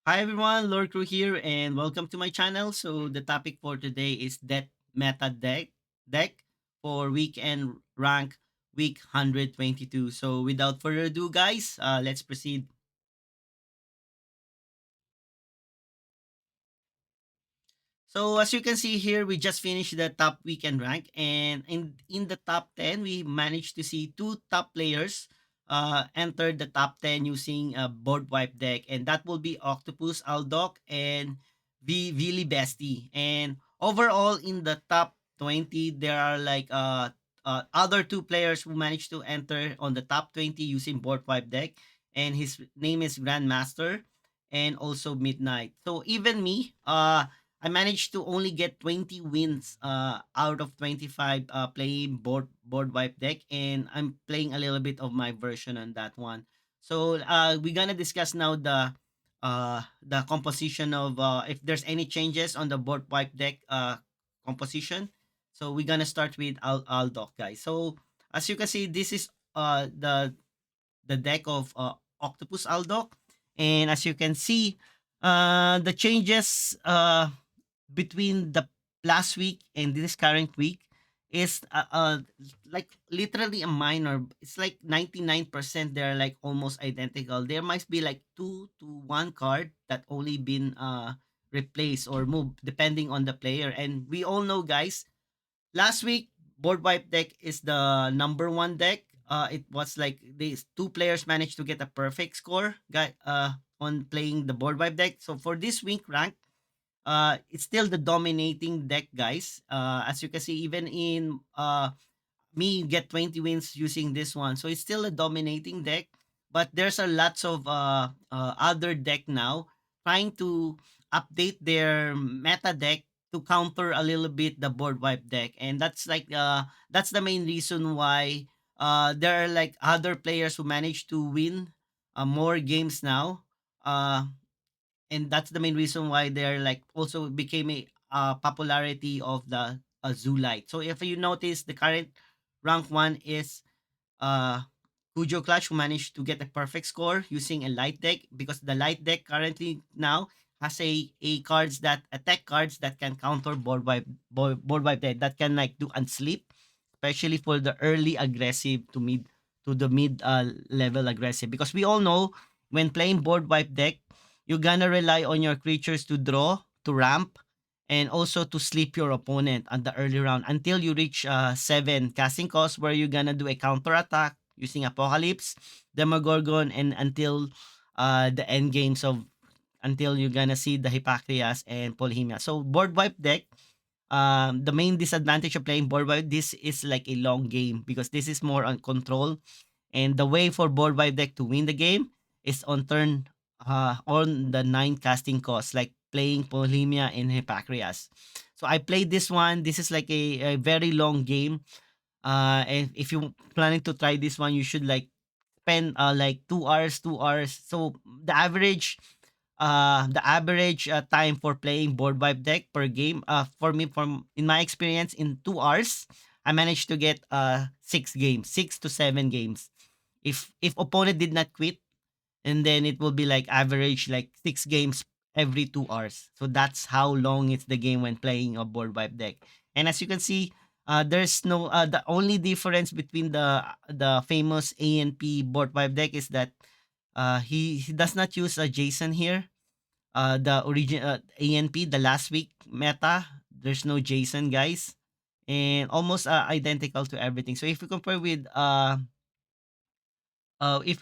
Hi everyone, Lord Crew here, and welcome to my channel. So the topic for today is Death Meta deck for weekend rank week 122. So without further ado, guys, let's proceed. So as you can see here, we just finished the top weekend rank, and in the top 10, we managed to see two top players enter the top 10 using a board wipe deck, and that will be Octopus Aldoc and Vili Bestie. And overall, in the top 20, there are like other two players who managed to enter on the top 20 using board wipe deck, and his name is Grandmaster and also Midnight. So even me, I managed to only get 20 wins out of 25 playing board wipe deck, and I'm playing a little bit of my version on that one. So we're gonna discuss now the composition of if there's any changes on the board wipe deck composition. So we're gonna start with Aldoc, guys. So as you can see, this is the deck of Octopus Aldoc, and as you can see, the changes between the last week and this current week is like literally a minor. It's like 99% they're like almost identical. There might be like 2 to 1 card that only been replaced or moved depending on the player. And we all know, guys, last week board wipe deck is the number one deck. It was like these two players managed to get a perfect score on playing the board wipe deck. So for this week rank, it's still the dominating deck, guys. As you can see, even in me get 20 wins using this one, so it's still a dominating deck. But there's a lots of other deck now trying to update their meta deck to counter a little bit the board wipe deck, and that's the main reason why there are like other players who manage to win more games now. And that's the main reason why they're like also became a popularity of the Zoolite. So if you notice, the current rank one is uh Cujo Clutch, who managed to get a perfect score using a light deck, because the light deck currently now has a cards that attack cards that can counter board wipe deck, that can like do unsleep, especially for the early aggressive to the mid level aggressive, because we all know when playing board wipe deck, you're gonna rely on your creatures to draw, to ramp, and also to sleep your opponent at the early round until you reach 7 casting costs, where you're gonna do a counter attack using Apocalypse, Demogorgon, and until the end games of until you're gonna see the Hypacreas and Polymia. So board wipe deck, the main disadvantage of playing board wipe, this is like a long game, because this is more on control, and the way for board wipe deck to win the game is on the 9 casting costs, like playing Polymia and Hypacreas. So I played this one. This is like a very long game. And if you planning to try this one, you should like spend like 2 hours, 2 hours. So the average time for playing board wipe deck per game, for me, from in my experience, in 2 hours, I managed to get 6 games, 6 to 7 games. If opponent did not quit, and then it will be like average like 6 games every 2 hours. So that's how long it's the game when playing a board wipe deck. And as you can see, there's no the only difference between the famous ANP board wipe deck is that he does not use a Jason here. The origin ANP, the last week meta, there's no Jason, guys, and almost identical to everything. So if we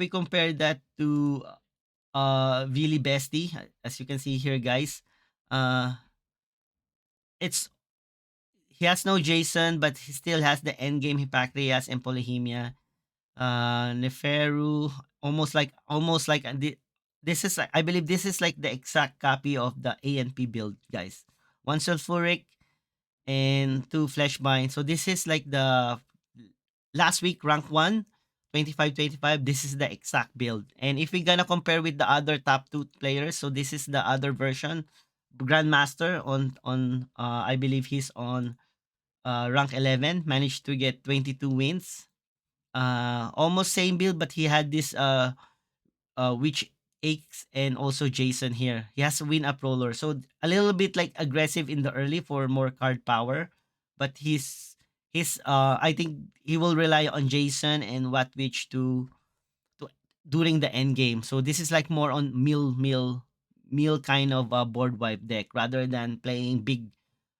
compare that to Vili Bestie, as you can see here, guys, uh it's he has no Jason, but he still has the endgame Hypacreas and Polyhemia. Neferu, this is I believe this is like the exact copy of the ANP build, guys. One sulfuric and two fleshbind. So this is like the last week rank 1, 25-25. This is the exact build. And if we're gonna compare with the other top two players, so this is the other version. Grandmaster on I believe he's on rank 11, managed to get 22 wins. Almost same build, but he had this which Aches and also Jason here. He has win up roller. So a little bit like aggressive in the early for more card power. But he's I think he will rely on Jason and what which to during the end game. So this is like more on mill kind of board wipe deck rather than playing big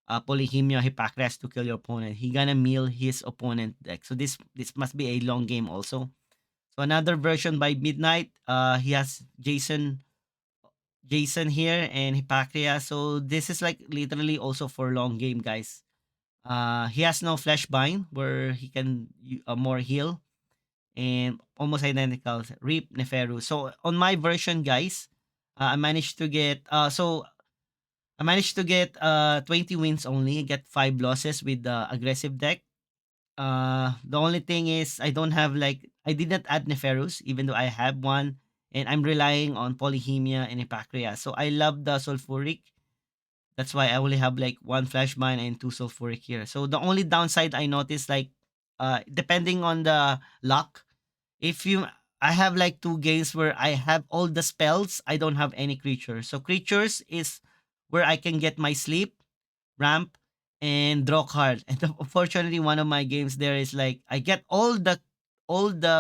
Polyhemia Hippocrates to kill your opponent. He gonna mill his opponent deck. So this must be a long game also. So another version by midnight. He has Jason here and Hippocria. So this is like literally also for long game, guys. He has no flesh bind where he can more heal and almost identical. Reap Neferu. So on my version, guys, I managed to get 20 wins only, get 5 losses with the aggressive deck. The only thing is I don't have like I did not add Neferus even though I have one and I'm relying on Polyhemia and Epacria. So I love the sulfuric. That's why I only have like one flashbind and two sulfuric here. So the only downside I noticed like depending on the luck, if you I have like two games where I have all the spells, I don't have any creatures. So creatures is where I can get my sleep ramp, and draw card. And unfortunately, one of my games there is like I get all the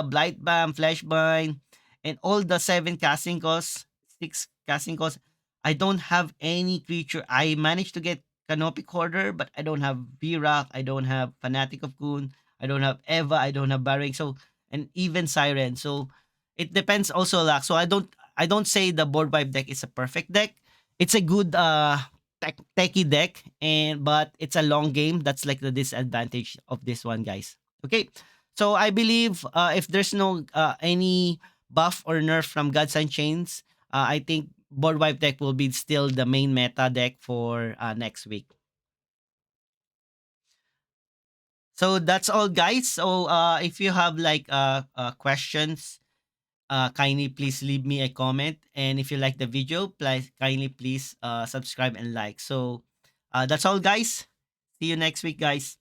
blight bam, flashbind, and all the seven casting costs, six casting costs. I don't have any creature. I managed to get Canopic Hoarder, but I don't have Virak, I don't have Fanatic of Goon, I don't have Eva, I don't have Barrick, so and even Siren. So it depends also luck. So I don't say the board vibe deck is a perfect deck. It's a good techie deck, and but it's a long game. That's like the disadvantage of this one, guys. Okay, so I believe if there's no any buff or nerf from Gods Unchained, I think board wipe deck will be still the main meta deck for next week. So that's all, guys. So if you have like questions, kindly please leave me a comment, and if you like the video, please kindly please subscribe and like. So that's all, guys. See you next week, guys.